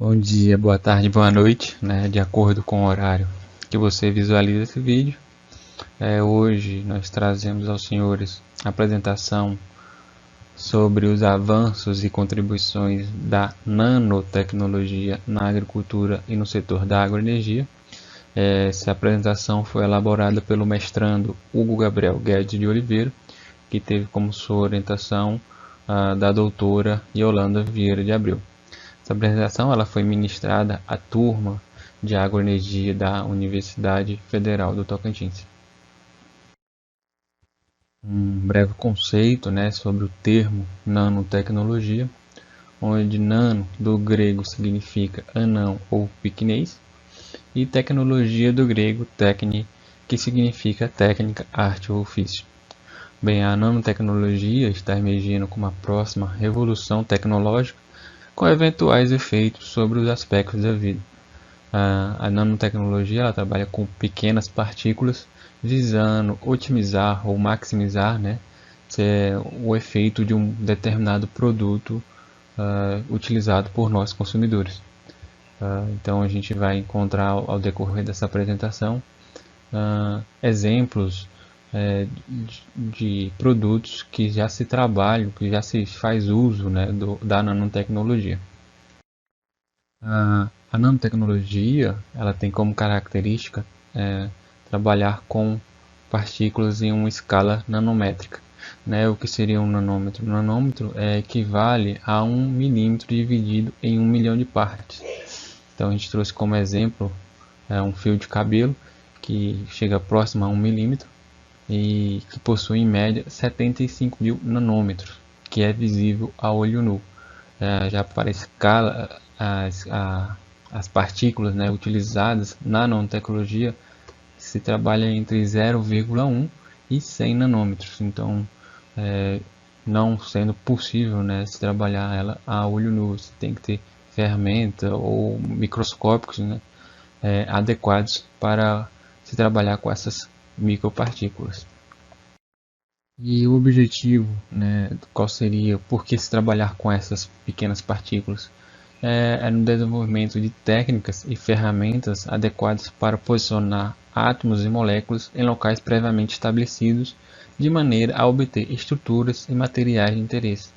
Bom dia, boa tarde, boa noite, né, de acordo com o horário que você visualiza esse vídeo. Hoje nós trazemos aos senhores a apresentação sobre os avanços e contribuições da nanotecnologia na agricultura e no setor da agroenergia. Essa apresentação foi elaborada pelo mestrando Hugo Gabriel Guedes de Oliveira, que teve como sua orientação da doutora Yolanda Vieira de Abreu. Essa apresentação ela foi ministrada à turma de agroenergia da Universidade Federal do Tocantins. Um breve conceito, sobre o termo nanotecnologia, onde nano do grego significa anão ou pequenez, e tecnologia do grego techne, que significa técnica, arte ou ofício. Bem, a nanotecnologia está emergindo como a próxima revolução tecnológica com eventuais efeitos sobre os aspectos da vida. A nanotecnologia ela trabalha com pequenas partículas visando otimizar ou maximizar o efeito de um determinado produto utilizado por nós consumidores. Então a gente vai encontrar ao decorrer dessa apresentação exemplos de produtos que já se trabalham, que já se faz uso da nanotecnologia. A nanotecnologia ela tem como característica trabalhar com partículas em uma escala nanométrica. O que seria um nanômetro? Um nanômetro equivale a 1 milímetro dividido em 1 milhão de partes. Então a gente trouxe como exemplo um fio de cabelo que chega próximo a 1 milímetro e que possui em média 75 mil nanômetros, que é visível a olho nu. Já para a escala, as partículas utilizadas na nanotecnologia se trabalha entre 0,1 e 100 nanômetros. Então, não sendo possível se trabalhar ela a olho nu, você tem que ter ferramenta ou microscópicos adequados para se trabalhar com essas micropartículas. E o objetivo, qual seria, por que se trabalhar com essas pequenas partículas? É no desenvolvimento de técnicas e ferramentas adequadas para posicionar átomos e moléculas em locais previamente estabelecidos, de maneira a obter estruturas e materiais de interesse.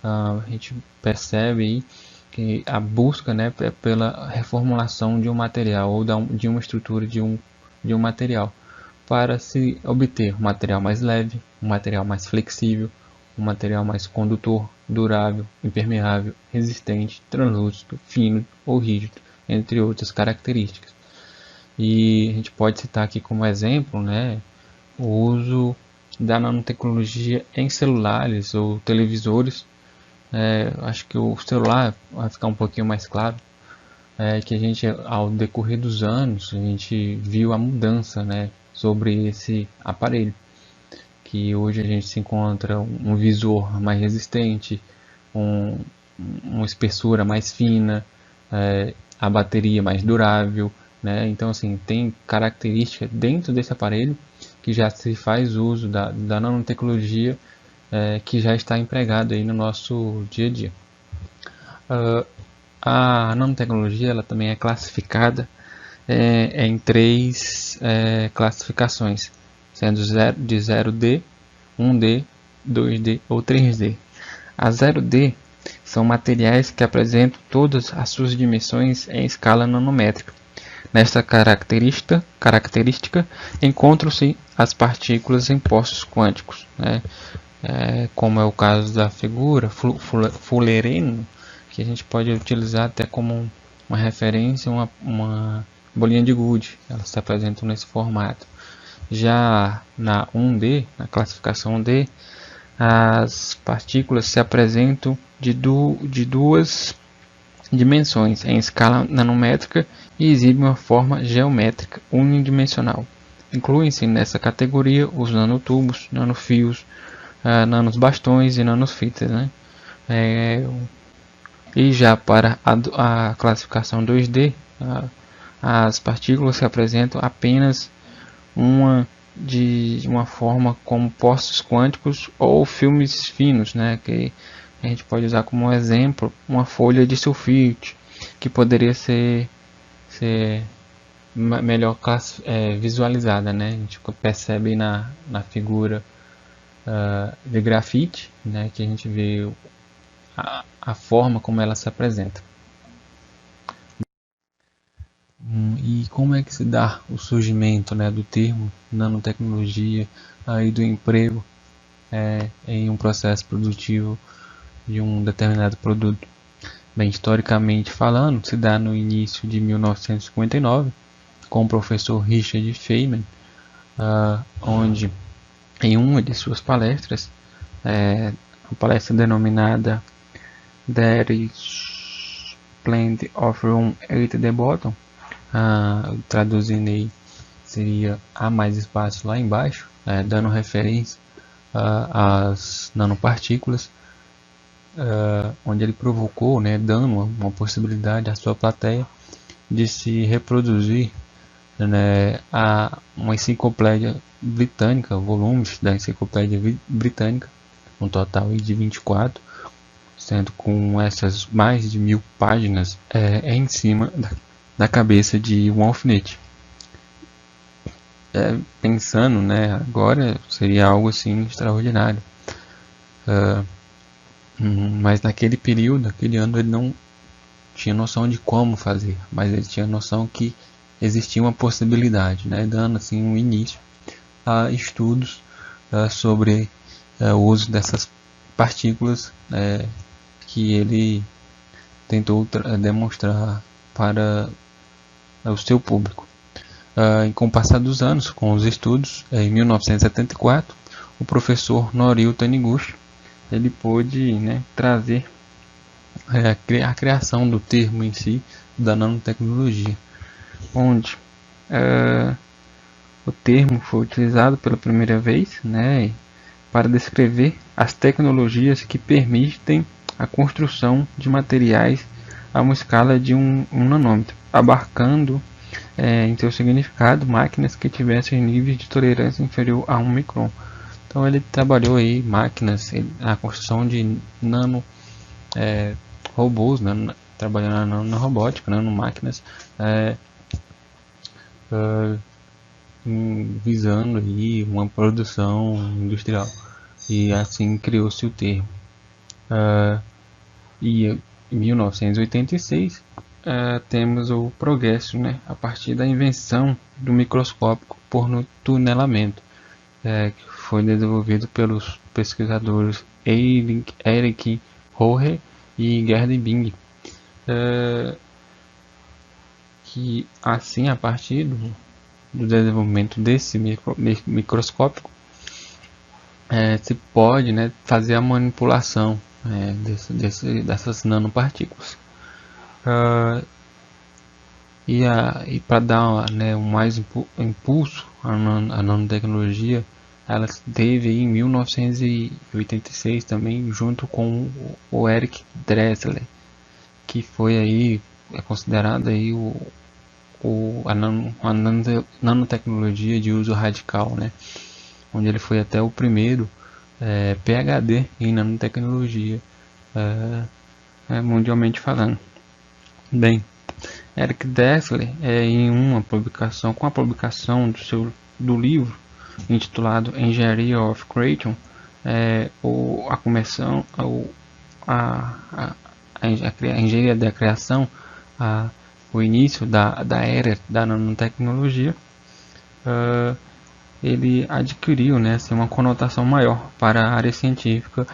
A gente percebe aí que a busca é pela reformulação de um material ou de uma estrutura de um material, para se obter um material mais leve, um material mais flexível, um material mais condutor, durável, impermeável, resistente, translúcido, fino ou rígido, entre outras características. E a gente pode citar aqui como exemplo o uso da nanotecnologia em celulares ou televisores. Acho que o celular vai ficar um pouquinho mais claro, que a gente, ao decorrer dos anos, a gente viu a mudança sobre esse aparelho, que hoje a gente se encontra um visor mais resistente, uma espessura mais fina, a bateria mais durável, então assim, tem características dentro desse aparelho que já se faz uso da nanotecnologia que já está empregado aí no nosso dia a dia. A nanotecnologia ela também é classificada em 3 classificações, sendo de 0D, 1D, 2D ou 3D. A 0D são materiais que apresentam todas as suas dimensões em escala nanométrica. Nesta característica encontram-se as partículas em postos quânticos, como é o caso da figura fullereno, que a gente pode utilizar até como uma referência, uma bolinha de gude, elas se apresentam nesse formato. Já na 1D, na classificação D, as partículas se apresentam de 2 dimensões em escala nanométrica e exibem uma forma geométrica unidimensional. Incluem-se nessa categoria os nanotubos, nanofios, nanosbastões e nanofitas. E já para a classificação 2D, as partículas se apresentam apenas de uma forma como postos quânticos ou filmes finos, que a gente pode usar como exemplo uma folha de sulfite, que poderia ser melhor visualizada, né? A gente percebe na figura de grafite, né? Que a gente vê a forma como ela se apresenta. E como é que se dá o surgimento, né, do termo nanotecnologia aí do emprego em um processo produtivo de um determinado produto? Bem, historicamente falando, se dá no início de 1959 com o professor Richard Feynman, onde em uma de suas palestras, uma palestra denominada There is Plenty of Room at the Bottom, traduzindo aí seria há mais espaço lá embaixo, dando referência às nanopartículas, onde ele provocou, né, dando uma possibilidade à sua plateia de se reproduzir, né, uma enciclopédia britânica, volumes da enciclopédia britânica, um total de 24, sendo com essas mais de 1000 páginas em cima da cabeça de um alfinete. Pensando, né, agora seria algo assim extraordinário, mas naquele período, naquele ano, ele não tinha noção de como fazer, mas ele tinha noção que existia uma possibilidade, né, dando assim um início a estudos sobre o uso dessas partículas que ele tentou demonstrar para o seu público. Com o passar dos anos, com os estudos, em 1974, o professor Norio Taniguchi ele pôde, né, trazer a criação do termo em si da nanotecnologia, onde o termo foi utilizado pela primeira vez, né, para descrever as tecnologias que permitem a construção de materiais a uma escala de um nanômetro, abarcando em seu significado máquinas que tivessem níveis de tolerância inferior a 1 micron. Então ele trabalhou aí máquinas, a construção de nano robôs, né, trabalhando na robótica, nanomáquinas, visando aí uma produção industrial, e assim criou-se o termo. E em 1986 temos o progresso, né, a partir da invenção do microscópio por tunelamento, que foi desenvolvido pelos pesquisadores Eric Rohrer e Gerd Bing, que assim, a partir do desenvolvimento desse microscópio, se pode, né, fazer a manipulação dessas nanopartículas. E para dar, né, um mais impulso à nanotecnologia, ela teve em 1986 também, junto com o Eric Dressler, que foi aí considerado aí a nanotecnologia de uso radical, né, onde ele foi até o primeiro PhD em nanotecnologia, mundialmente falando. Bem, Eric Dressler, em uma publicação, com a publicação do livro intitulado Engineering of Creation, a engenharia da criação, o início da era da nanotecnologia, ele adquiriu, né, assim, uma conotação maior para a área científica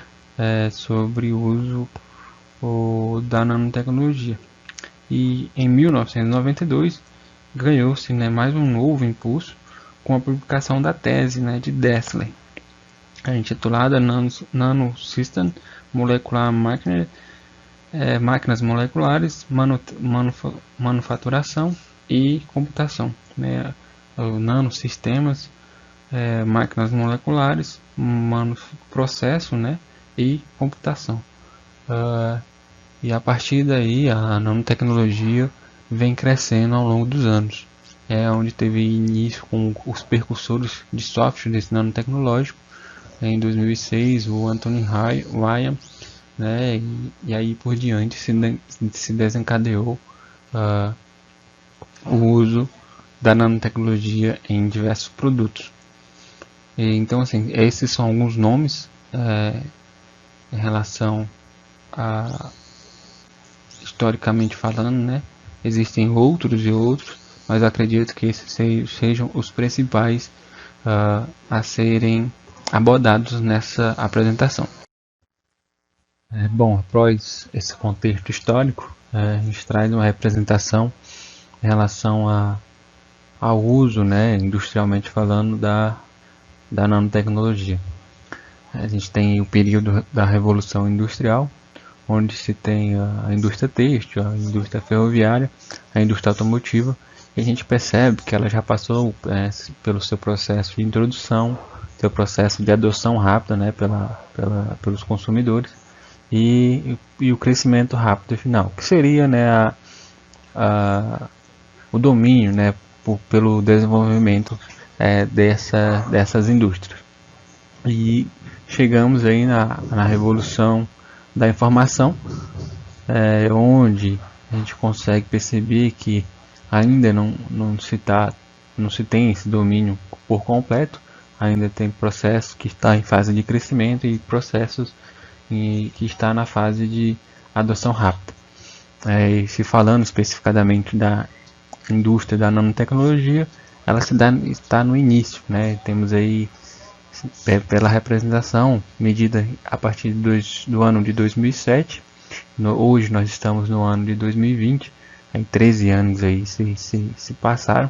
sobre o uso da nanotecnologia. E em 1992 ganhou-se, né, mais um novo impulso com a publicação da tese, né, de Dressler, intitulada Nanosystem Molecular Machinery, máquinas moleculares, manufaturação e computação, né, nanosistemas, máquinas moleculares, processo, né, e computação. E a partir daí a nanotecnologia vem crescendo ao longo dos anos. Onde teve início com os precursores de software desse nanotecnológico. Em 2006 o Anthony Ryan, né, e aí por diante se desencadeou o uso da nanotecnologia em diversos produtos. Então, assim, esses são alguns nomes em relação a, historicamente falando, né? Existem outros e outros, mas acredito que esses sejam os principais a serem abordados nessa apresentação. Bom, após esse contexto histórico, a gente traz uma representação em relação ao uso, né, industrialmente falando, da nanotecnologia. A gente tem o período da Revolução Industrial, onde se tem a indústria têxtil, a indústria ferroviária, a indústria automotiva, e a gente percebe que ela já passou pelo seu processo de introdução, seu processo de adoção rápida, né, pelos consumidores, e o crescimento rápido final, que seria, né, o domínio, né, pelo desenvolvimento dessas indústrias. E chegamos aí na revolução da informação, onde a gente consegue perceber que ainda não se tem esse domínio por completo, ainda tem processos que estão em fase de crescimento e processos que está na fase de adoção rápida. E se falando especificadamente da indústria da nanotecnologia, ela está no início, né? Temos aí, pela representação medida a partir do ano de 2007, hoje nós estamos no ano de 2020, aí 13 anos aí se passaram,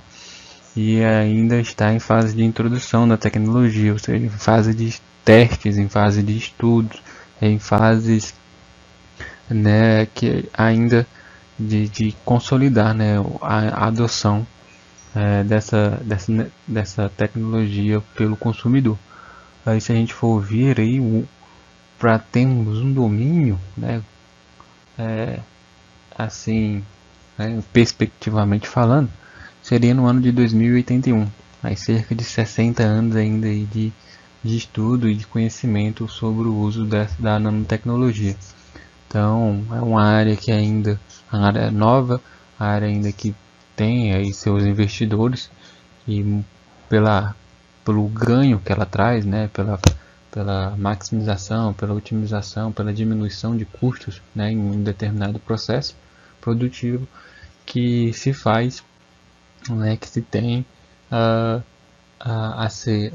e ainda está em fase de introdução da tecnologia, ou seja, em fase de testes, em fase de estudos, em fases, né, que ainda de consolidar, né, a adoção dessa tecnologia pelo consumidor. Aí, se a gente for ver aí, para termos um domínio, né, assim, né, perspectivamente falando, seria no ano de 2081, aí cerca de 60 anos ainda aí de estudo e de conhecimento sobre o uso da nanotecnologia. Então, é uma área que ainda, a área nova, a área ainda que tem aí seus investidores, e pelo ganho que ela traz, né, pela maximização, pela otimização, pela diminuição de custos, né, em um determinado processo produtivo que se faz, né, que se tem a ser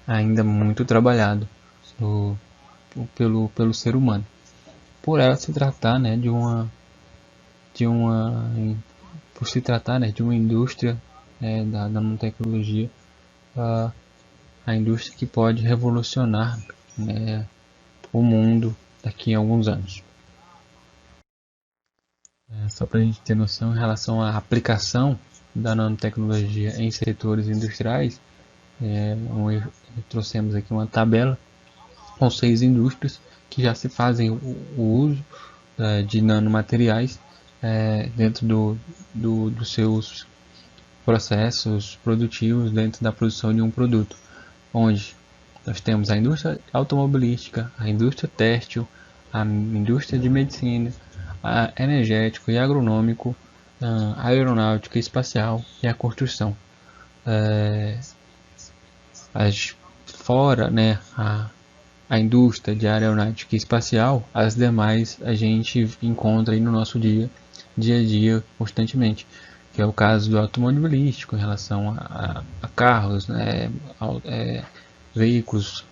ainda muito trabalhado pelo ser humano. Por ela se tratar, né, por se tratar, né, de uma indústria da nanotecnologia, a indústria que pode revolucionar, né, o mundo daqui a alguns anos. Só para a gente ter noção em relação à aplicação da nanotecnologia em setores industriais, trouxemos aqui uma tabela com 6 indústrias que já se fazem o uso de nanomateriais dentro dos seus processos produtivos dentro da produção de um produto, onde nós temos a indústria automobilística, a indústria têxtil, a indústria de medicina, a energético e agronômico, a aeronáutica e espacial e a construção. Fora, né, a indústria de aeronáutica e espacial, as demais a gente encontra aí no nosso dia a dia constantemente, que é o caso do automobilístico em relação a carros, né, veículos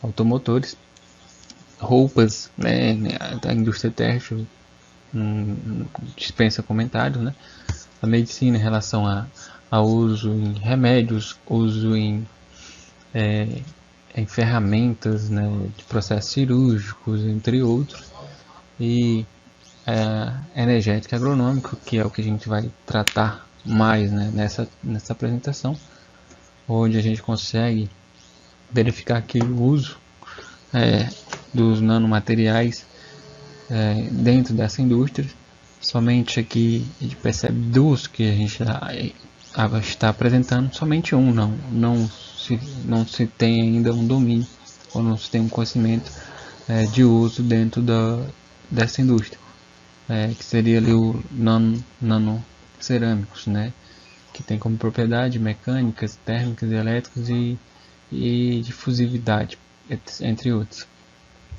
automotores, roupas, né, da indústria têxtil, dispensa comentários, né, a medicina em relação a uso em remédios, uso em ferramentas, né, de processos cirúrgicos, entre outros, e energética agronômica, que é o que a gente vai tratar mais, né, nessa apresentação, onde a gente consegue verificar que o uso dos nanomateriais dentro dessa indústria, somente aqui a gente percebe duas que a gente está apresentando, somente um não se tem ainda um domínio, ou não se tem um conhecimento de uso dentro dessa indústria. que seria ali o nanocerâmicos, né? Que tem como propriedade mecânicas, térmicas, elétricas e difusividade, entre outros.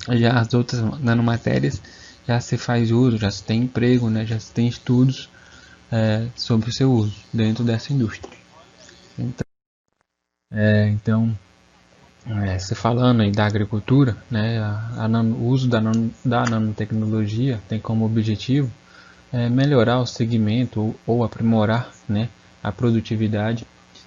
Já as outras nanomatérias já se faz uso, já se tem emprego, né? Já se tem estudos sobre o seu uso dentro dessa indústria. Então, se falando aí da agricultura, né, o uso da nanotecnologia tem como objetivo melhorar o segmento ou aprimorar, né, a produtividade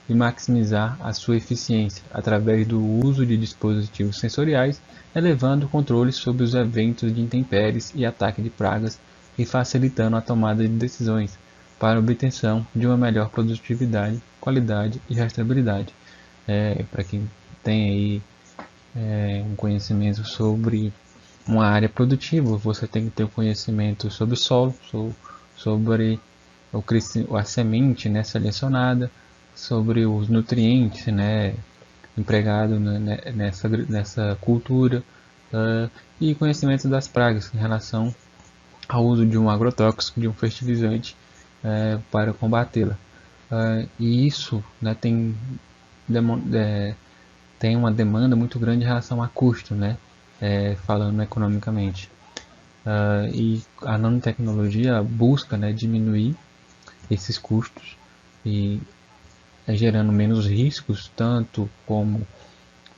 e maximizar a sua eficiência através do uso de dispositivos sensoriais, elevando o controle sobre os eventos de intempéries e ataque de pragas e facilitando a tomada de decisões para a obtenção de uma melhor produtividade, qualidade e rastreabilidade. Para quem tem aí um conhecimento sobre uma área produtiva, você tem que ter conhecimento sobre o solo, sobre a semente, né, selecionada, sobre os nutrientes, né, empregados nessa cultura, e conhecimento das pragas em relação ao uso de um agrotóxico, de um fertilizante para combatê-la. E isso, né, tem uma demanda muito grande em relação a custo, né, falando economicamente. E a nanotecnologia busca, né, diminuir esses custos e gerando menos riscos, tanto como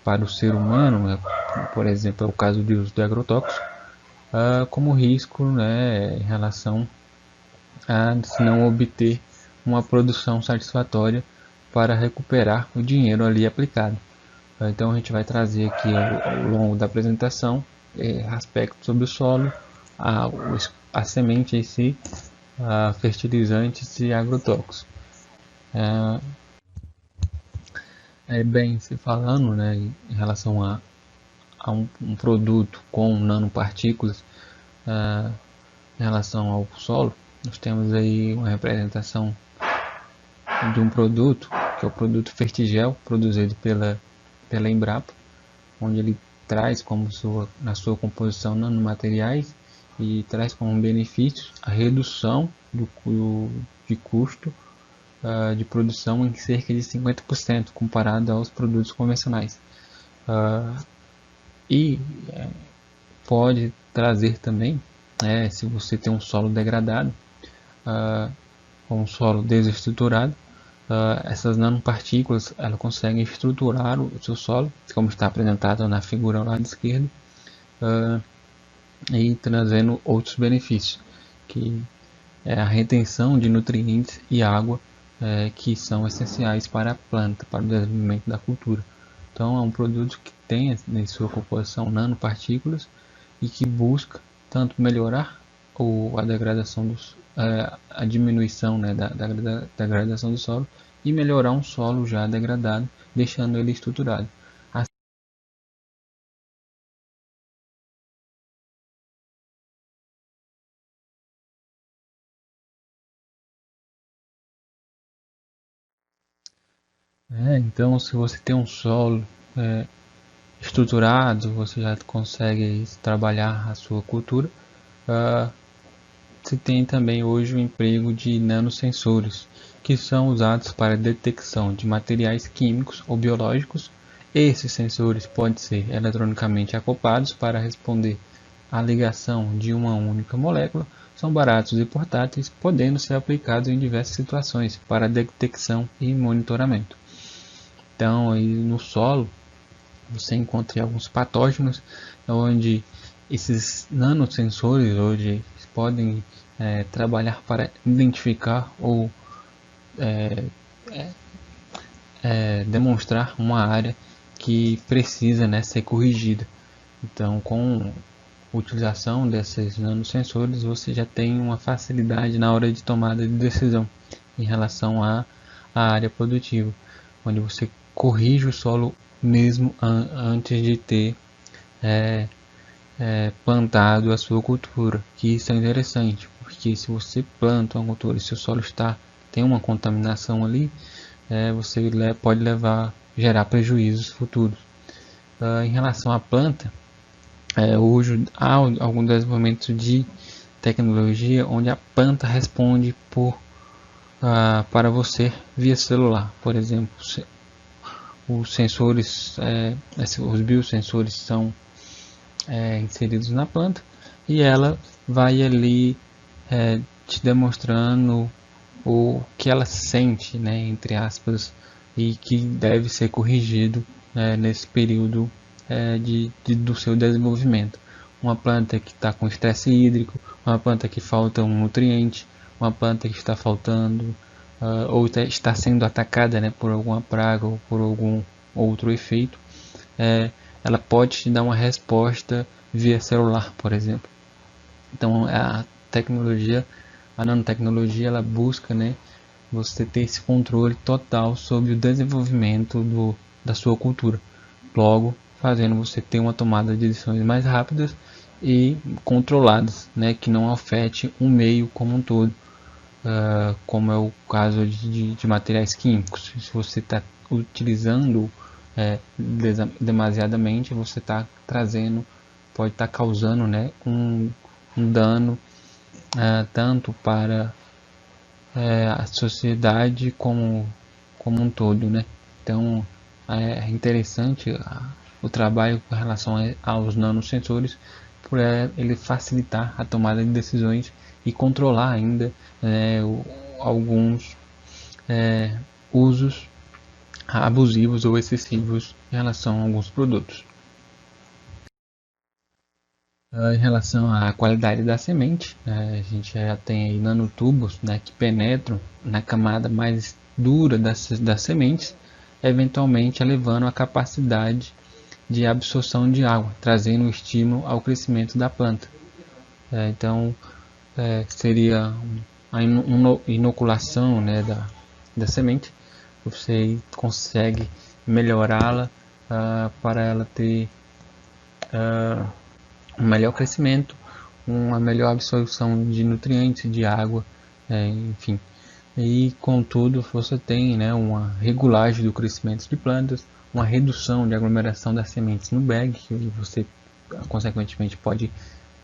para o ser humano, né, por exemplo, é o caso de uso de agrotóxicos, como risco, né, em relação a se não obter uma produção satisfatória para recuperar o dinheiro ali aplicado. Então a gente vai trazer aqui ao longo da apresentação aspectos sobre o solo, a semente em si, fertilizantes e agrotóxicos. Bem, se falando, né, em relação a um produto com nanopartículas em relação ao solo, nós temos aí uma representação de um produto, que é o produto Fertigel, produzido pela Embrapa, onde ele traz como na sua composição nanomateriais e traz como benefício a redução de custo de produção em cerca de 50% comparado aos produtos convencionais. E pode trazer também, se você tem um solo degradado ou um solo desestruturado, essas nanopartículas elas conseguem estruturar o seu solo, como está apresentado na figura ao lado esquerdo, e trazendo outros benefícios, que é a retenção de nutrientes e água que são essenciais para a planta, para o desenvolvimento da cultura. Então é um produto que tem em sua composição nanopartículas e que busca tanto melhorar a degradação a diminuição, né, da degradação do solo e melhorar um solo já degradado, deixando ele estruturado. Então, se você tem um solo estruturado, você já consegue trabalhar a sua cultura. Se tem também hoje o emprego de nanosensores, que são usados para detecção de materiais químicos ou biológicos. Esses sensores podem ser eletronicamente acoplados para responder à ligação de uma única molécula, são baratos e portáteis, podendo ser aplicados em diversas situações para detecção e monitoramento. Então, aí no solo, você encontra alguns patógenos, onde esses nanosensores hoje podem trabalhar para identificar ou demonstrar uma área que precisa, né, ser corrigida. Então, com a utilização desses nanosensores, você já tem uma facilidade na hora de tomada de decisão em relação à área produtiva, onde você corrige o solo mesmo antes de ter plantado a sua cultura, que isso é interessante, porque se você planta uma cultura e se o solo tem uma contaminação ali, você pode gerar prejuízos futuros. Em relação à planta, hoje há algum desenvolvimento de tecnologia onde a planta responde para você via celular. Por exemplo, os sensores, os biosensores são inseridos na planta e ela vai ali te demonstrando o que ela sente, né, entre aspas, e que deve ser corrigido nesse período do seu desenvolvimento. Uma planta que está com estresse hídrico, uma planta que falta um nutriente, uma planta que está faltando ou está sendo atacada, né, por alguma praga ou por algum outro efeito, ela pode te dar uma resposta via celular, por exemplo. Então a nanotecnologia, ela busca, né, você ter esse controle total sobre o desenvolvimento da sua cultura, logo fazendo você ter uma tomada de decisões mais rápidas e controladas, né, que não afete o meio como um todo, como é o caso de materiais químicos. Se você está utilizando demasiadamente, você está pode estar causando, né, um dano tanto para a sociedade como um todo, né? Então é interessante o trabalho com relação aos nanosensores, por ele facilitar a tomada de decisões e controlar ainda alguns usos abusivos ou excessivos em relação a alguns produtos. Em relação à qualidade da semente, a gente já tem aí nanotubos, né, que penetram na camada mais dura das sementes, eventualmente elevando a capacidade de absorção de água, trazendo um estímulo ao crescimento da planta. Então, seria a inoculação, né, da semente. Você consegue melhorá-la para ela ter um melhor crescimento, uma melhor absorção de nutrientes, de água, enfim. E contudo você tem, né, uma regulagem do crescimento de plantas, uma redução de aglomeração das sementes no bag, que você consequentemente pode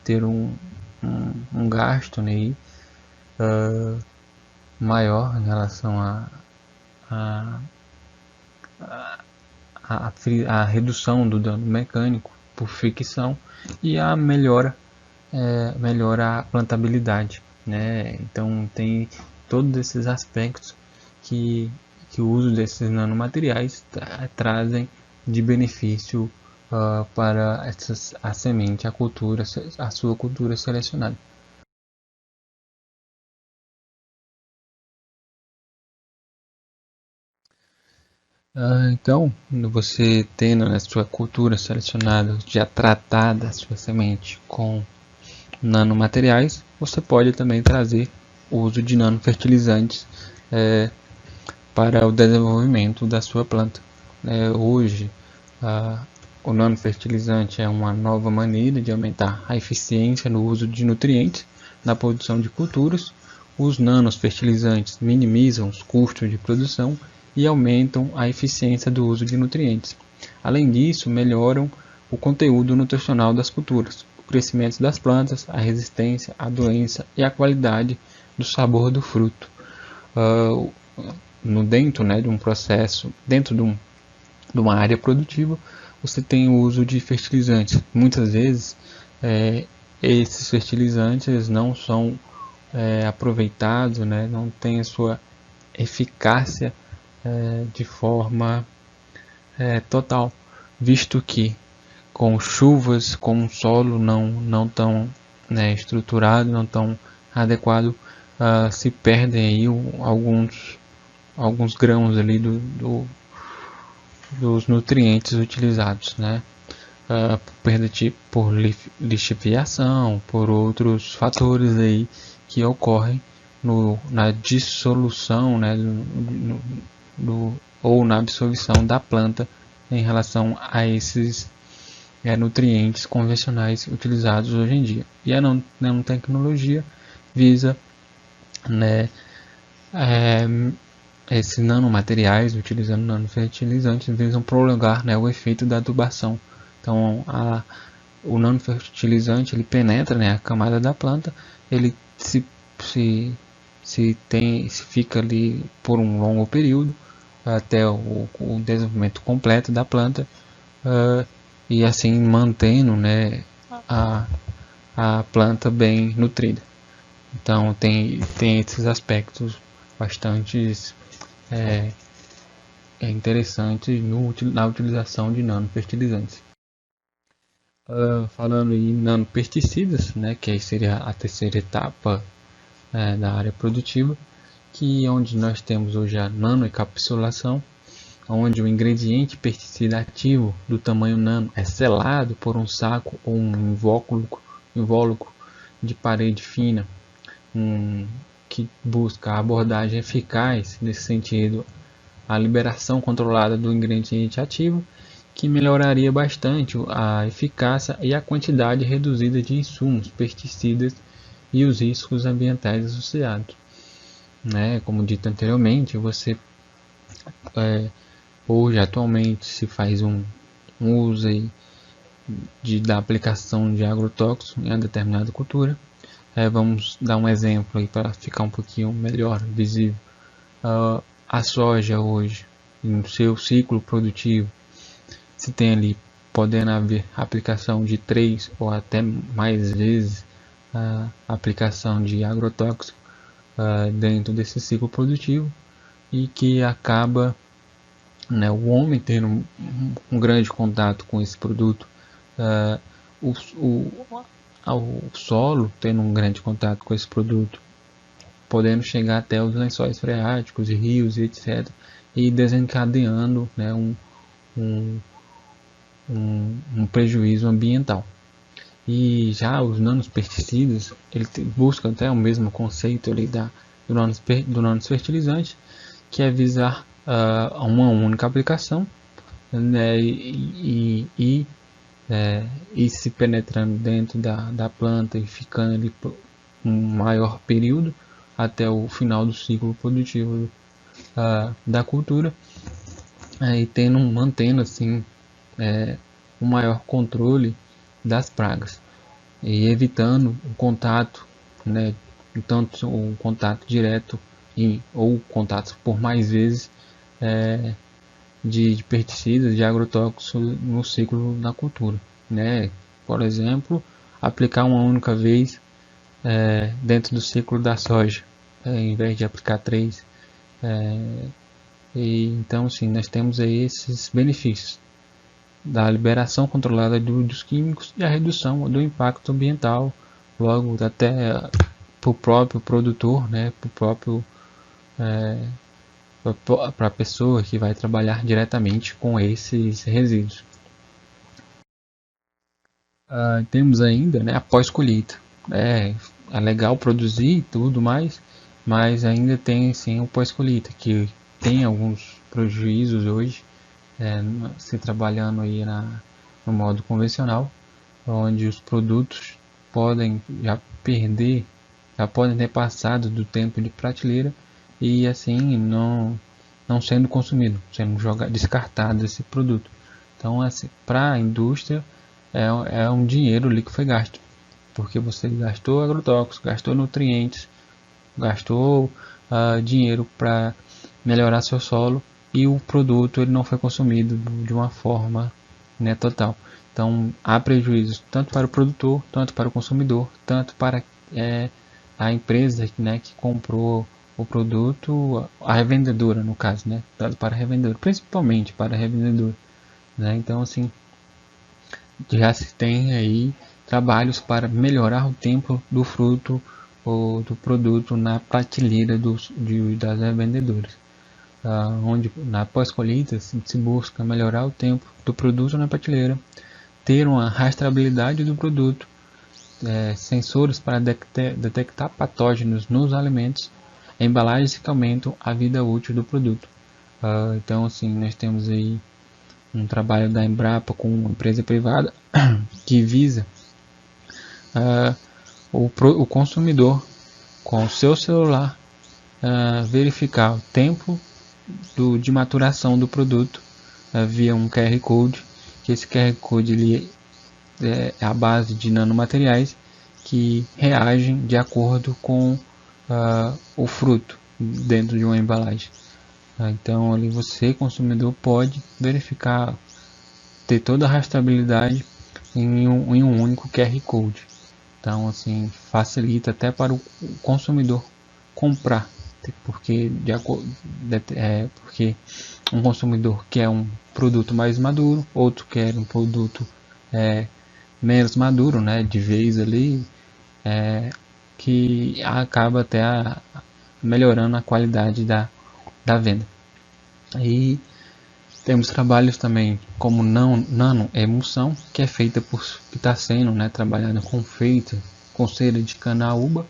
ter um gasto, né, maior em relação à redução do dano mecânico por fricção e a melhora a plantabilidade, né? Então tem todos esses aspectos que o uso desses nanomateriais trazem de benefício para a semente, a sua cultura selecionada. Então, você tendo a sua cultura selecionada, já tratada a sua semente com nanomateriais, você pode também trazer o uso de nanofertilizantes para o desenvolvimento da sua planta. Hoje, o nanofertilizante é uma nova maneira de aumentar a eficiência no uso de nutrientes na produção de culturas. Os nanofertilizantes minimizam os custos de produção e aumentam a eficiência do uso de nutrientes. Além disso, melhoram o conteúdo nutricional das culturas, o crescimento das plantas, a resistência à doença e a qualidade do sabor do fruto. Dentro, né, de um processo, dentro de uma área produtiva, você tem o uso de fertilizantes. Muitas vezes, esses fertilizantes não são aproveitados, né, não têm a sua eficácia de forma total, visto que com chuvas, com um solo não tão estruturado, não tão adequado, se perdem aí alguns grãos ali dos nutrientes utilizados, né? Perda por lixiviação, por outros fatores aí que ocorrem na dissolução, né, ou na absorção da planta em relação a esses nutrientes convencionais utilizados hoje em dia. E a nanotecnologia visa, né, esses nanomateriais, utilizando nanofertilizantes, visam prolongar, né, o efeito da adubação. Então o nanofertilizante ele penetra, né, a camada da planta, ele se fica ali por um longo período até o desenvolvimento completo da planta, e assim mantendo, né, a planta bem nutrida. Então tem esses aspectos bastante interessantes na utilização de nanofertilizantes. Falando em nanopesticidas, né, que aí seria a terceira etapa da área produtiva, que onde nós temos hoje a nanoencapsulação, onde o ingrediente pesticida ativo do tamanho nano é selado por um saco ou um invólucro de parede fina, que busca a abordagem eficaz nesse sentido, a liberação controlada do ingrediente ativo, que melhoraria bastante a eficácia e a quantidade reduzida de insumos, pesticidas e os riscos ambientais associados. Né? Como dito anteriormente, você hoje atualmente se faz um uso aí da aplicação de agrotóxicos em uma determinada cultura. Vamos dar um exemplo aí para ficar um pouquinho melhor visível. A soja hoje, no seu ciclo produtivo, se tem ali podendo haver aplicação de 3 ou até mais vezes a aplicação de agrotóxico dentro desse ciclo produtivo, e que acaba, né, o homem tendo um grande contato com esse produto, o solo tendo um grande contato com esse produto, podendo chegar até os lençóis freáticos e rios e etc, e desencadeando, né, um prejuízo ambiental. E já os nanopesticidas, ele busca até o mesmo conceito ali do nanofertilizante, que é visar uma única aplicação, né, e se penetrando dentro da planta e ficando ali por um maior período até o final do ciclo produtivo da cultura, e mantendo assim um maior controle das pragas e evitando o contato, né, tanto o contato direto ou contato por mais vezes de pesticidas, de agrotóxicos no ciclo da cultura, né? Por exemplo, aplicar uma única vez dentro do ciclo da soja, em vez de aplicar 3. E então, sim, nós temos aí esses benefícios da liberação controlada dos químicos e a redução do impacto ambiental, logo até para o próprio produtor, né, para a pessoa que vai trabalhar diretamente com esses resíduos. Temos ainda, né, a pós-colheita. É legal produzir e tudo mais, mas ainda tem sim o pós-colheita, que tem alguns prejuízos hoje, se trabalhando aí no modo convencional, onde os produtos podem já podem ter passado do tempo de prateleira e assim não sendo consumido, sendo descartado esse produto. Então, assim, para a indústria é um dinheiro ali que foi gasto, porque você gastou agrotóxicos, gastou nutrientes, gastou dinheiro para melhorar seu solo, e o produto ele não foi consumido de uma forma, né, total. Então há prejuízos tanto para o produtor, tanto para o consumidor, tanto para a empresa, né, que comprou o produto, a revendedora no caso, né, tanto para a revendedora, principalmente para a revendedora, né. Então assim, já se tem aí trabalhos para melhorar o tempo do fruto ou do produto na prateleira das revendedoras, onde na pós-colheita se busca melhorar o tempo do produto na prateleira, ter uma rastreabilidade do produto, sensores para detectar patógenos nos alimentos, embalagens que aumentam a vida útil do produto. Então assim, nós temos aí um trabalho da Embrapa com uma empresa privada que visa o consumidor com o seu celular verificar o tempo de maturação do produto via um QR Code, que esse QR Code é a base de nanomateriais que reagem de acordo com o fruto dentro de uma embalagem. Então ali você, consumidor, pode verificar, ter toda a rastreabilidade em um único QR Code. Então assim facilita até para o consumidor comprar, porque porque um consumidor quer um produto mais maduro, outro quer um produto menos maduro, né, de vez ali, que acaba até melhorando a qualidade da venda. E temos trabalhos também como nano-emulsão, que é feita que está sendo, né, trabalhada com cera de cana-uba,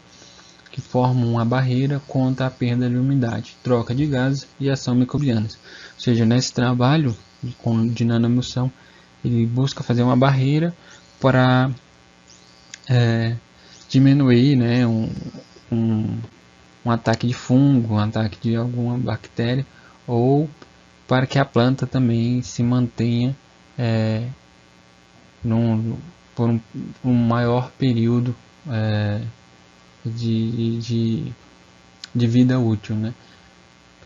que formam uma barreira contra a perda de umidade, troca de gases e ação microbianas. Ou seja, nesse trabalho de nanoemulsão, ele busca fazer uma barreira para diminuir, né, um ataque de fungo, um ataque de alguma bactéria, ou para que a planta também se mantenha por um maior período de vida útil, né?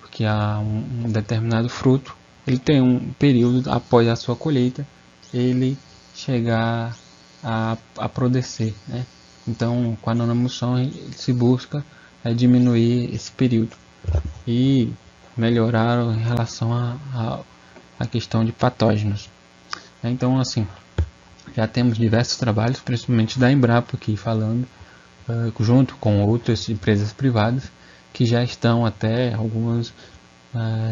Porque um determinado fruto, ele tem um período após a sua colheita, ele chegar a apodrecer, né? Então, com a nanoemulsão se busca diminuir esse período e melhorar em relação à questão de patógenos. Então, assim, já temos diversos trabalhos, principalmente da Embrapa aqui falando, junto com outras empresas privadas, que já estão até algumas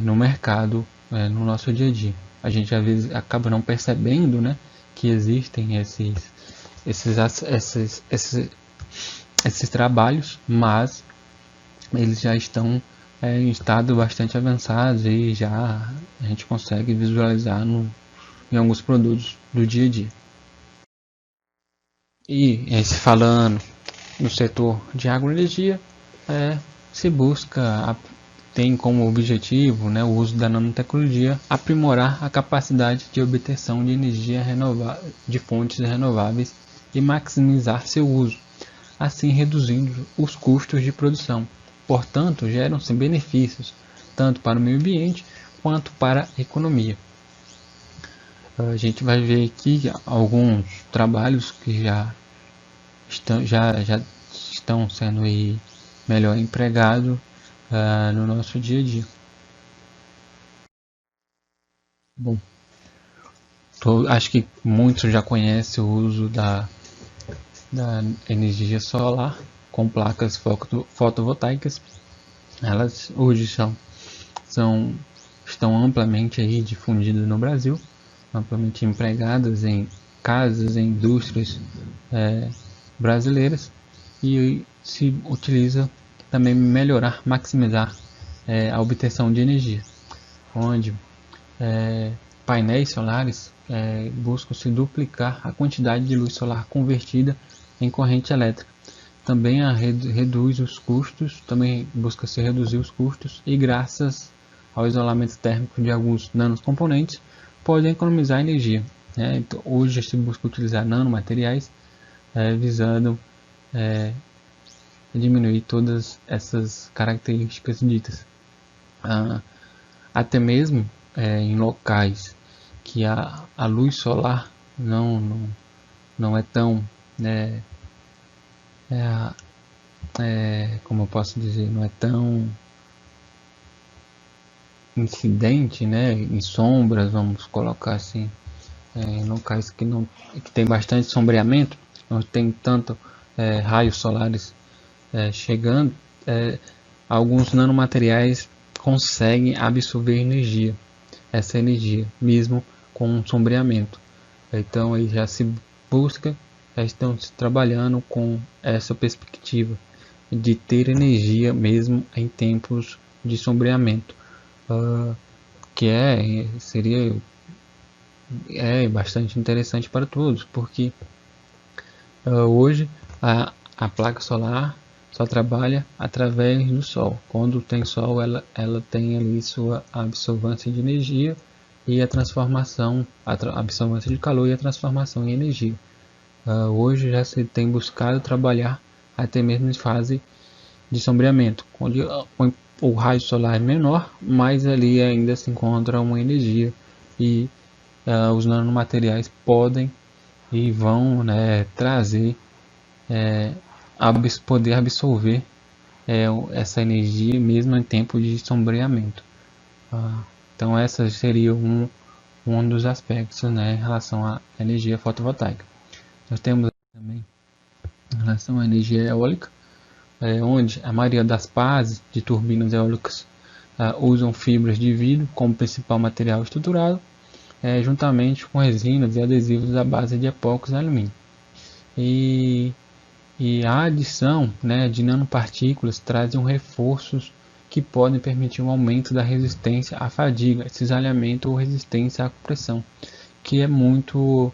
no mercado no nosso dia a dia. A gente às vezes acaba não percebendo, né, que existem esses trabalhos, mas eles já estão em estado bastante avançado e já a gente consegue visualizar em alguns produtos do dia a dia. E se falando no setor de agroenergia, se busca, tem como objetivo, né, o uso da nanotecnologia, aprimorar a capacidade de obtenção de energia renovável, de fontes renováveis e maximizar seu uso, assim reduzindo os custos de produção. Portanto, geram-se benefícios tanto para o meio ambiente quanto para a economia. A gente vai ver aqui alguns trabalhos que já estão sendo aí melhor empregados no nosso dia a dia. Bom, acho que muitos já conhecem o uso da energia solar com placas fotovoltaicas. Elas hoje estão amplamente aí difundidas no Brasil, amplamente empregadas em casas, em indústrias brasileiras, e se utiliza também melhorar, maximizar a obtenção de energia, onde painéis solares buscam se duplicar a quantidade de luz solar convertida em corrente elétrica. Também reduz os custos, também busca se reduzir os custos, e graças ao isolamento térmico de alguns nanocomponentes podem economizar energia. Então, hoje se busca utilizar nanomateriais visando diminuir todas essas características ditas. Até mesmo em locais que a luz solar não é tão como eu posso dizer, não é tão incidente, né, em sombras, vamos colocar assim, em locais que tem bastante sombreamento, não tem tanto raios solares chegando, alguns nanomateriais conseguem absorver essa energia, mesmo com um sombreamento. Então aí já se busca, já estão se trabalhando com essa perspectiva de ter energia mesmo em tempos de sombreamento, que seria bastante interessante para todos, porque hoje a placa solar só trabalha através do sol. Quando tem sol, ela tem ali sua absorvância de energia e a absorvância de calor e a transformação em energia. Hoje já se tem buscado trabalhar até mesmo em fase de sombreamento, onde o raio solar é menor, mas ali ainda se encontra uma energia e os nanomateriais podem e vão, né, trazer, poder absorver essa energia mesmo em tempo de sombreamento. Então essa seria um dos aspectos, né, em relação à energia fotovoltaica. Nós temos também em relação à energia eólica, onde a maioria das pás de turbinas eólicas usam fibras de vidro como principal material estruturado, juntamente com resinas e adesivos à base de epóxi e alumínio. E a adição, né, de nanopartículas trazem reforços que podem permitir um aumento da resistência à fadiga, cisalhamento ou resistência à compressão, que é muito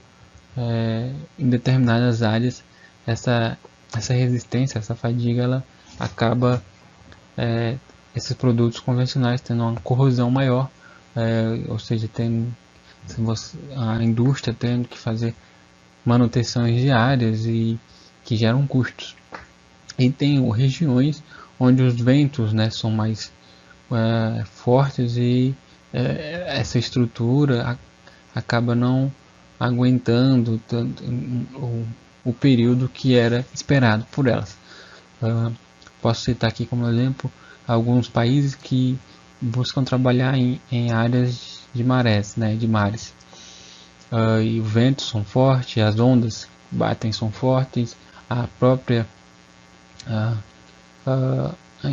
em determinadas áreas essa resistência, essa fadiga, ela acaba esses produtos convencionais tendo uma corrosão maior, ou seja, a indústria tendo que fazer manutenções diárias e que geram custos. E tem regiões onde os ventos, né, são mais fortes e essa estrutura acaba não aguentando tanto, o período que era esperado por elas. Posso citar aqui como exemplo alguns países que buscam trabalhar em áreas de marés, né, de mares. E os ventos são fortes, as ondas batem são fortes, a própria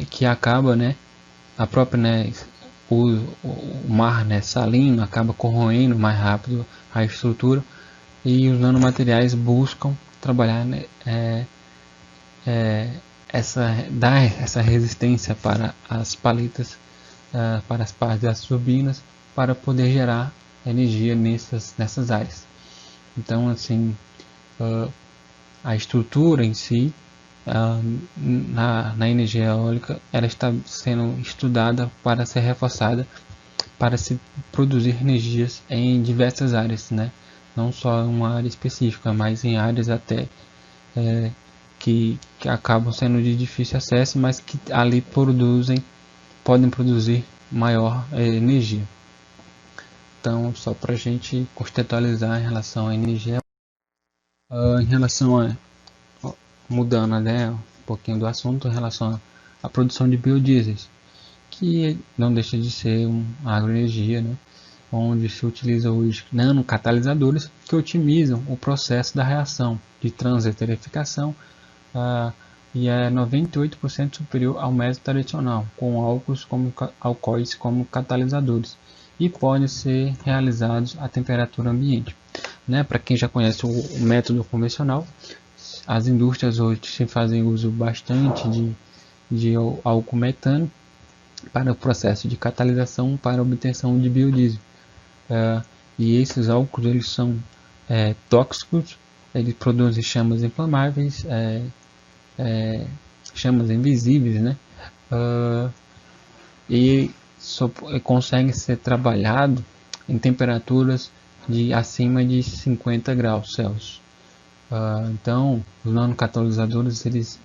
que acaba, né, a própria, né, o mar, né, salino acaba corroendo mais rápido a estrutura, e os nanomateriais buscam trabalhar, né, dar essa resistência para as paletas, para as partes das turbinas, para poder gerar energia nessas áreas. Então, assim, a estrutura em si, na energia eólica, ela está sendo estudada para ser reforçada, para se produzir energias em diversas áreas, né? Não só em uma área específica, mas em áreas até que acabam sendo de difícil acesso, mas que ali podem produzir maior energia. Então, só para a gente contextualizar em relação à energia, em relação a, mudando, né, um pouquinho do assunto, em relação à produção de biodiesels, que não deixa de ser uma agroenergia, né, onde se utiliza os nanocatalisadores que otimizam o processo da reação de transeterificação, e é 98% superior ao método tradicional, com alcoóis como catalisadores, e podem ser realizados a temperatura ambiente. Né? Para quem já conhece o método convencional, as indústrias hoje se fazem uso bastante de álcool metano para o processo de catalisação para a obtenção de biodiesel. E esses álcools eles são tóxicos, eles produzem chamas inflamáveis, chamas invisíveis, né? E consegue ser trabalhado em temperaturas acima de 50 graus Celsius. Então, os nanocatalisadores eles,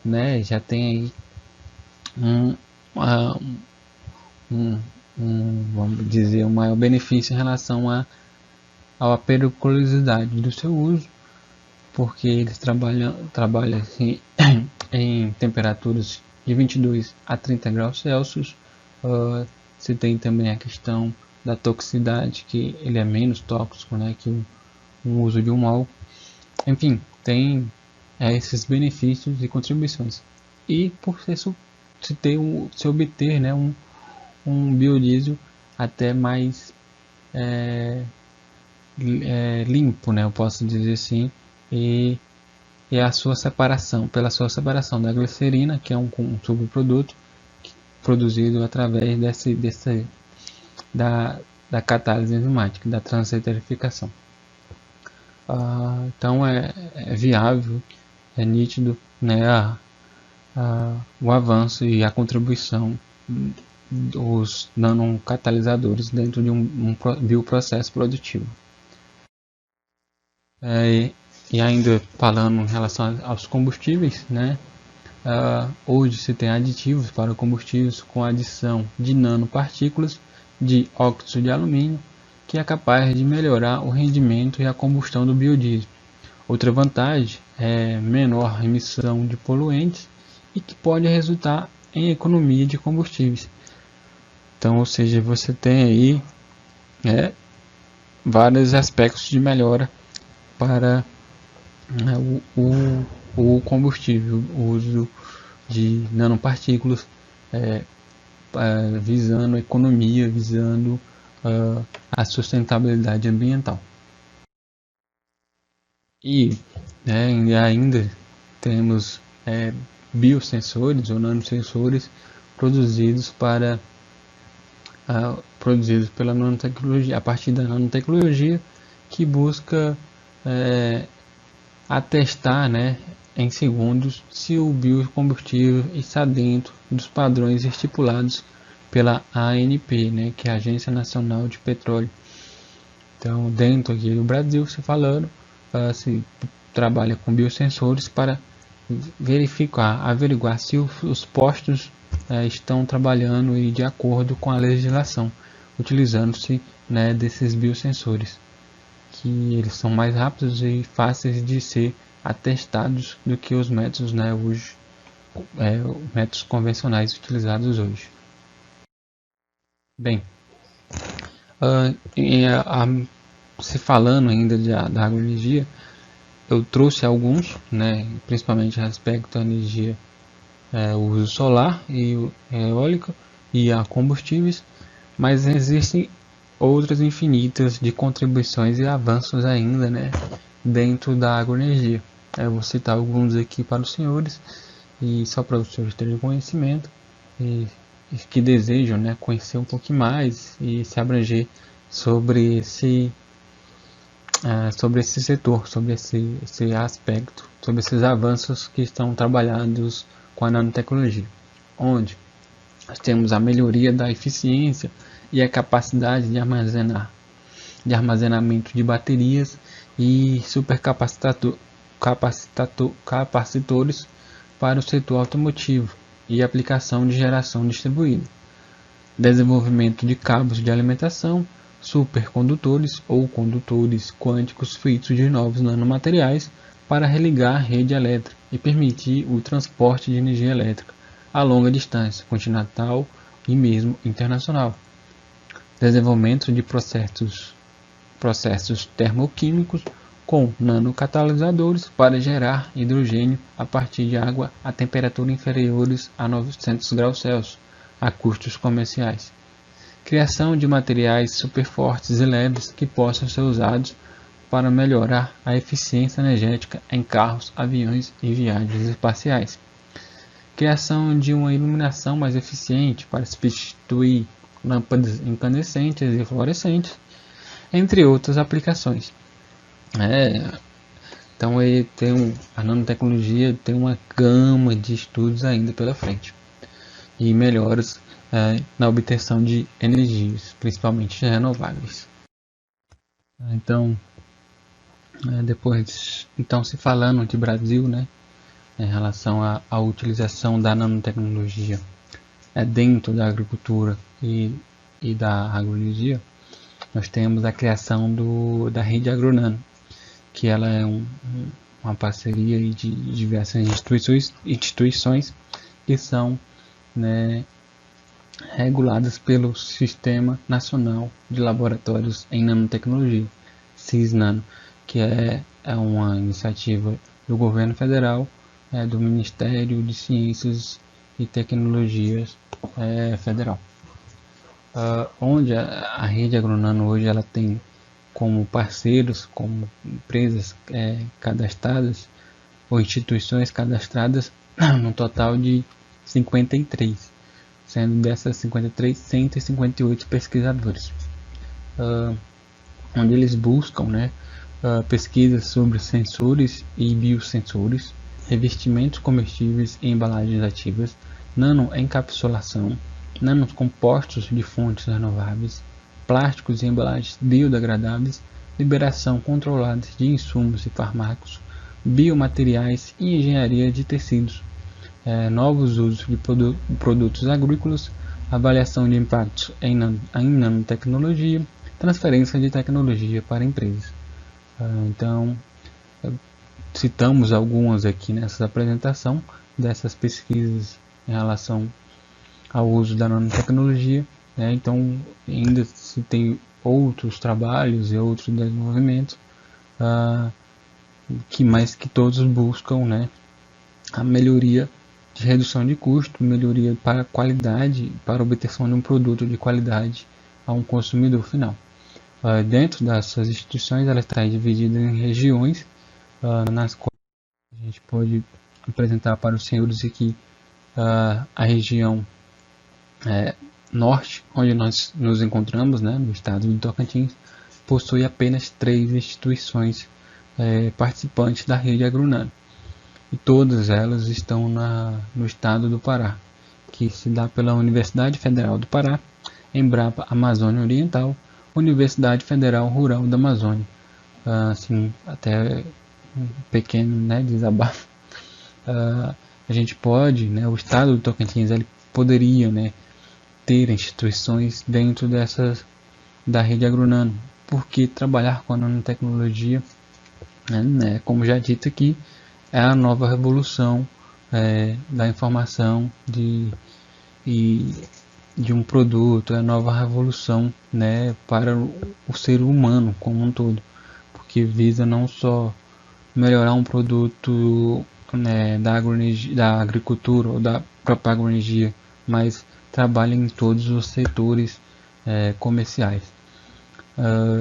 né, já tem aí vamos dizer, um maior benefício em relação à periculosidade do seu uso, porque eles trabalham assim, em temperaturas de 22 a 30 graus Celsius. Você tem também a questão da toxicidade, que ele é menos tóxico, né, que o uso de um álcool. Enfim, tem esses benefícios e contribuições. E por se obter, né, um biodiesel até mais limpo, né, eu posso dizer assim, e a sua separação, pela sua separação da glicerina, que é um subproduto produzido através da catálise enzimática, da transeterificação. Então é viável, é nítido, né, o avanço e a contribuição dos nanocatalisadores dentro de um bioprocesso produtivo. E ainda falando em relação aos combustíveis, né? Hoje se tem aditivos para combustíveis com adição de nanopartículas de óxido de alumínio, que é capaz de melhorar o rendimento e a combustão do biodiesel. Outra vantagem é menor emissão de poluentes e que pode resultar em economia de combustíveis. Então, ou seja, você tem aí vários aspectos de melhora para o combustível, o uso de nanopartículas, visando a economia, visando a sustentabilidade ambiental. E ainda temos biosensores ou nanosensores produzidos pela nanotecnologia, a partir da nanotecnologia, que busca atestar, em segundos, se o biocombustível está dentro dos padrões estipulados pela ANP, que é a Agência Nacional de Petróleo. Então, dentro aqui do Brasil, se trabalha com biosensores para averiguar se os postos estão trabalhando de acordo com a legislação, utilizando-se desses biosensores, que eles são mais rápidos e fáceis de ser atestados do que os métodos métodos convencionais utilizados hoje. Bem, se falando ainda da agroenergia, eu trouxe alguns, principalmente a respeito da energia, o uso solar e eólica e a combustíveis, mas existem outras infinitas de contribuições e avanços ainda, dentro da agroenergia. Eu vou citar alguns aqui para os senhores, e só para os senhores terem conhecimento, e que desejam conhecer um pouquinho mais e se abranger sobre esse setor, sobre esse aspecto, sobre esses avanços que estão trabalhados com a nanotecnologia, onde nós temos a melhoria da eficiência e a capacidade de armazenamento de baterias e supercapacitores para o setor automotivo e aplicação de geração distribuída, desenvolvimento de cabos de alimentação, supercondutores ou condutores quânticos feitos de novos nanomateriais para religar a rede elétrica e permitir o transporte de energia elétrica a longa distância, continental e mesmo internacional. Desenvolvimento de processos termoquímicos com nanocatalisadores para gerar hidrogênio a partir de água a temperaturas inferiores a 900 graus Celsius, a custos comerciais. Criação de materiais superfortes e leves que possam ser usados para melhorar a eficiência energética em carros, aviões e viagens espaciais. Criação de uma iluminação mais eficiente para substituir lâmpadas incandescentes e fluorescentes, entre outras aplicações. Então a nanotecnologia tem uma gama de estudos ainda pela frente e melhoras na obtenção de energias, principalmente renováveis. Então, se falando de Brasil, em relação à utilização da nanotecnologia dentro da agricultura e da agroenergia, nós temos a criação da rede Agronano, que ela é uma parceria de diversas instituições que são reguladas pelo Sistema Nacional de Laboratórios em Nanotecnologia, SISNano, que é uma iniciativa do governo federal, do Ministério de Ciências e Tecnologias federal, onde a rede Agronano hoje ela tem como parceiros, como empresas cadastradas ou instituições cadastradas no total de 53, sendo dessas 53, 158 pesquisadores, onde eles buscam pesquisas sobre sensores e biosensores, revestimentos comestíveis e embalagens ativas, nanoencapsulação, nanocompostos de fontes renováveis, plásticos e embalagens biodegradáveis, liberação controlada de insumos e fármacos, biomateriais e engenharia de tecidos, novos usos de produtos agrícolas, avaliação de impactos em nanotecnologia, transferência de tecnologia para empresas. Então, citamos algumas aqui nessa apresentação dessas pesquisas em relação ao uso da nanotecnologia, né? Então, ainda se tem outros trabalhos e outros desenvolvimentos que todos buscam, né, a melhoria de redução de custo, melhoria para a qualidade, para a obtenção de um produto de qualidade a um consumidor final. Dentro dessas instituições, ela está dividida em regiões, nas quais a gente pode apresentar para os senhores aqui a região norte, onde nós nos encontramos, né, no estado do Tocantins, possui apenas 3 instituições participantes da rede AgroNano. E todas elas estão no estado do Pará, que se dá pela Universidade Federal do Pará, Embrapa Amazônia Oriental, Universidade Federal Rural da Amazônia. Assim, até um pequeno, né, desabafo. A gente pode, né, o estado do Tocantins, ele poderia, né, ter instituições dentro da rede AgroNano, porque trabalhar com a nanotecnologia, né, como já dito aqui, é a nova revolução da informação de um produto, é a nova revolução, né, para o ser humano como um todo, porque visa não só melhorar um produto, né, da agricultura ou da própria agroenergia, mas trabalha em todos os setores comerciais.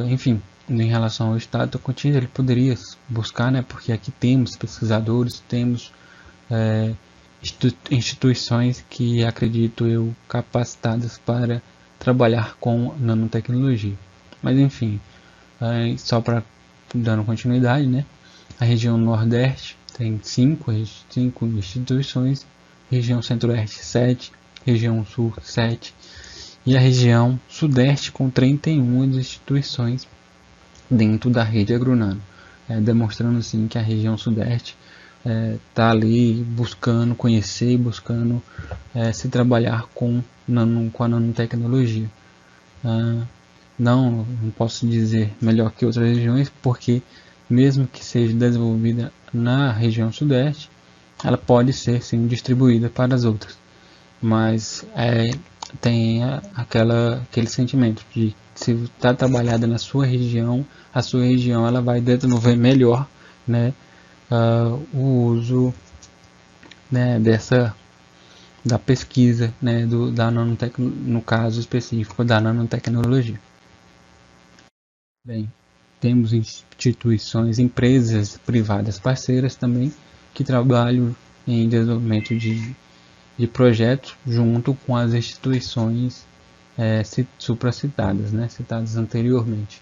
Enfim, em relação ao estado do Tocantins, ele poderia buscar, né, porque aqui temos pesquisadores, temos instituições que acredito eu capacitadas para trabalhar com nanotecnologia. Mas enfim, só para dando continuidade, né, a região Nordeste tem 5 instituições, região Centro-Oeste 7, região Sul 7 e a região Sudeste com 31 instituições dentro da rede AgroNano, demonstrando assim que a região Sudeste está ali buscando conhecer, buscando se trabalhar com a nanotecnologia. Não posso dizer melhor que outras regiões, porque mesmo que seja desenvolvida na região Sudeste, ela pode ser sim distribuída para as outras, mas tem aquele sentimento de se está trabalhada na sua região, a sua região ela vai desenvolver melhor, né, o uso, né, da pesquisa, né, no caso específico da nanotecnologia. Bem, temos instituições, empresas privadas parceiras também que trabalham em desenvolvimento de projetos junto com as instituições supracitadas, né, citadas anteriormente,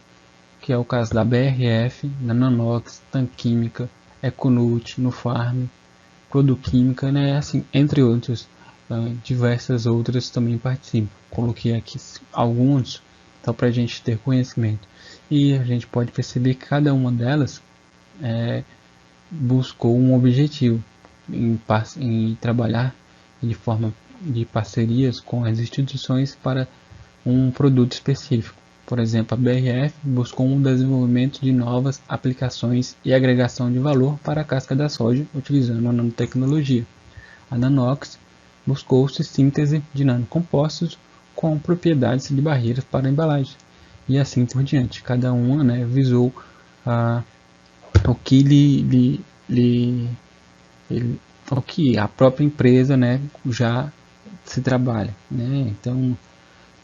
que é o caso da BRF, da Nanox, Tanquímica, Econut, Nufarm, Produquímica, né, assim, entre outros, diversas outras também participam. Coloquei aqui alguns só para a gente ter conhecimento, e a gente pode perceber que cada uma delas buscou um objetivo em trabalhar de forma de parcerias com as instituições para um produto específico. Por exemplo, a BRF buscou um desenvolvimento de novas aplicações e agregação de valor para a casca da soja utilizando a nanotecnologia. A Nanox buscou-se síntese de nanocompostos com propriedades de barreiras para a embalagem, e assim por diante. Cada uma, né, visou o que a própria empresa, né, já se trabalha, né?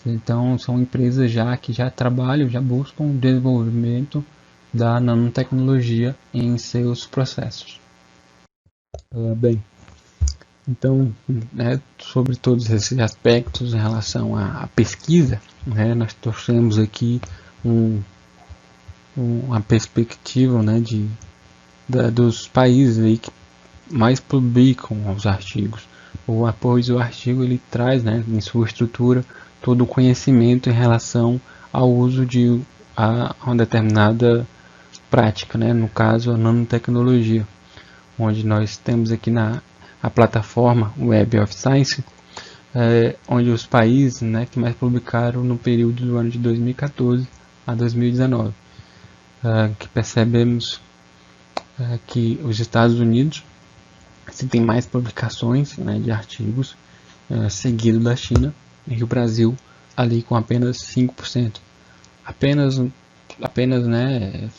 Então são empresas que já trabalham, já buscam o desenvolvimento da nanotecnologia em seus processos. Bem, então, né, sobre todos esses aspectos em relação à pesquisa, né, nós trouxemos aqui uma perspectiva, né, dos países aí que mais publicam os artigos. Pois o artigo ele traz, né, em sua estrutura todo o conhecimento em relação ao uso de a uma determinada prática, né? No caso, a nanotecnologia, onde nós temos aqui a plataforma Web of Science, onde os países, né, que mais publicaram no período do ano de 2014 a 2019, que percebemos que os Estados Unidos se tem mais publicações, né, de artigos, seguido da China, e o Brasil ali com apenas 5%. Apenas, né,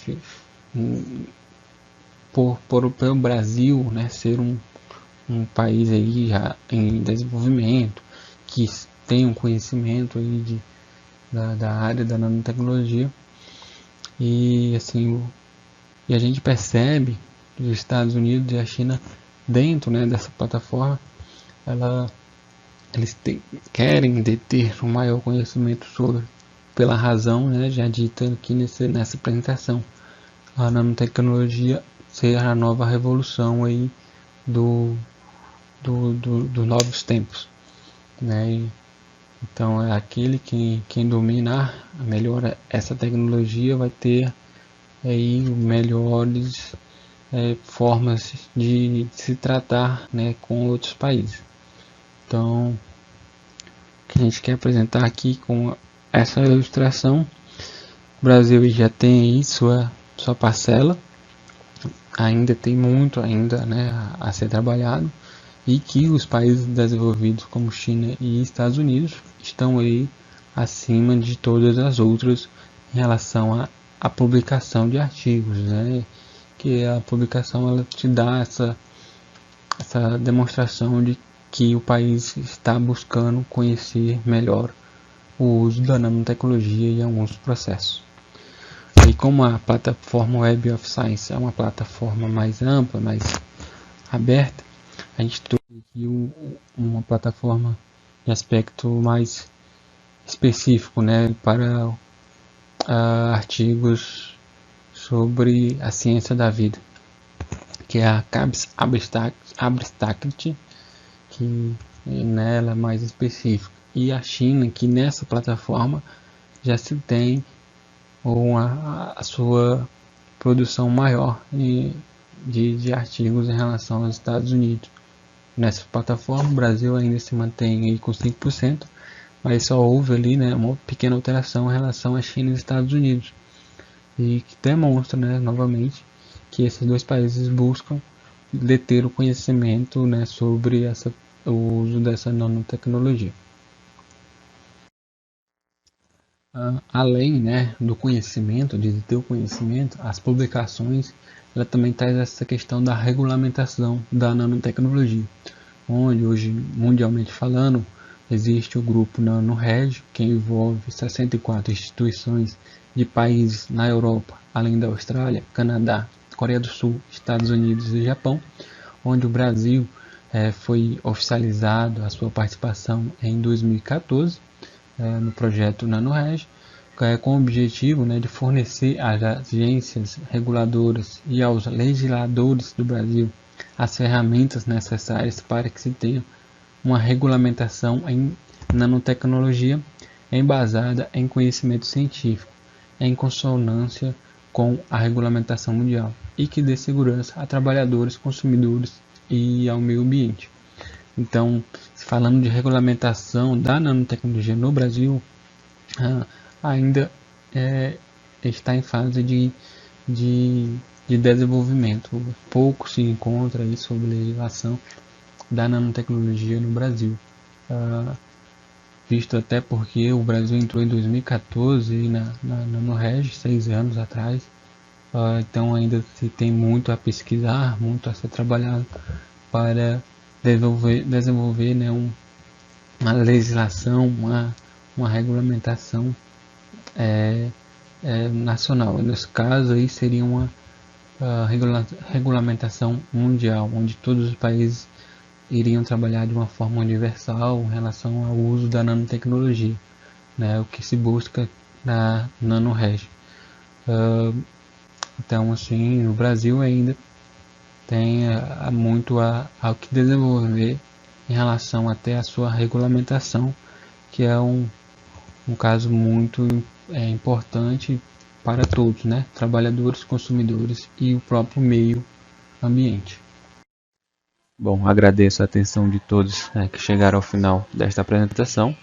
por o Brasil, né, ser um país aí já em desenvolvimento, que tem um conhecimento aí da área da nanotecnologia, e assim, e a gente percebe que os Estados Unidos e a China, dentro, né, dessa plataforma, eles querem deter um maior conhecimento sobre, pela razão, né, já dita aqui nessa apresentação, a nanotecnologia ser a nova revolução aí dos novos tempos, né? Então é aquele quem dominar melhor essa tecnologia vai ter aí melhores formas de se tratar, né, com outros países. Então, o que a gente quer apresentar aqui com essa ilustração, o Brasil já tem aí sua parcela, ainda tem muito né, a ser trabalhado, e que os países desenvolvidos como China e Estados Unidos estão aí acima de todas as outras em relação à publicação de artigos, né? Que a publicação ela te dá essa demonstração de que o país está buscando conhecer melhor o uso da nanotecnologia em alguns processos. E como a plataforma Web of Science é uma plataforma mais ampla, mais aberta, a gente trouxe aqui uma plataforma de aspecto mais específico, né, para artigos sobre a ciência da vida, que é a CABS Abstract, que nela é mais específico, e a China, que nessa plataforma já se tem a sua produção maior de artigos em relação aos Estados Unidos. Nessa plataforma, o Brasil ainda se mantém aí com 5%, mas só houve ali, né, uma pequena alteração em relação à China e aos Estados Unidos, e que demonstra, né, novamente que esses dois países buscam deter o conhecimento, né, sobre o uso dessa nanotecnologia. Além, né, do conhecimento, de ter o conhecimento, as publicações, ela também traz essa questão da regulamentação da nanotecnologia, onde hoje, mundialmente falando, existe o grupo NanoReg, que envolve 64 instituições de países na Europa, além da Austrália, Canadá, Coreia do Sul, Estados Unidos e Japão, onde o Brasil foi oficializado a sua participação em 2014, no projeto NanoReg, com o objetivo, né, de fornecer às agências reguladoras e aos legisladores do Brasil as ferramentas necessárias para que se tenha uma regulamentação em nanotecnologia embasada em conhecimento científico, em consonância com a regulamentação mundial, e que dê segurança a trabalhadores, consumidores e ao meio ambiente. Então, falando de regulamentação da nanotecnologia no Brasil, ainda está em fase de desenvolvimento. Pouco se encontra aí sobre legislação da nanotecnologia no Brasil, visto até porque o Brasil entrou em 2014 na NanoReg, 6 anos atrás, então ainda se tem muito a pesquisar, muito a ser trabalhado para desenvolver, né, uma legislação, uma regulamentação nacional. Nesse caso aí seria uma regulamentação mundial, onde todos os países iriam trabalhar de uma forma universal em relação ao uso da nanotecnologia, né, o que se busca na NanoReg. Então, assim, no Brasil ainda tem muito ao que desenvolver em relação até a sua regulamentação, que é um caso muito importante para todos, né? Trabalhadores, consumidores e o próprio meio ambiente. Bom, agradeço a atenção de todos, né, que chegaram ao final desta apresentação.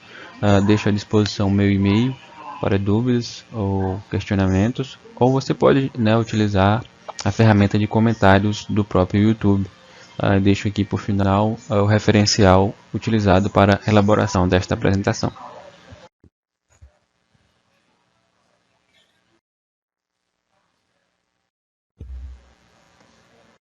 Deixo à disposição meu e-mail para dúvidas ou questionamentos, ou você pode, né, utilizar a ferramenta de comentários do próprio YouTube. Deixo aqui por final o referencial utilizado para a elaboração desta apresentação.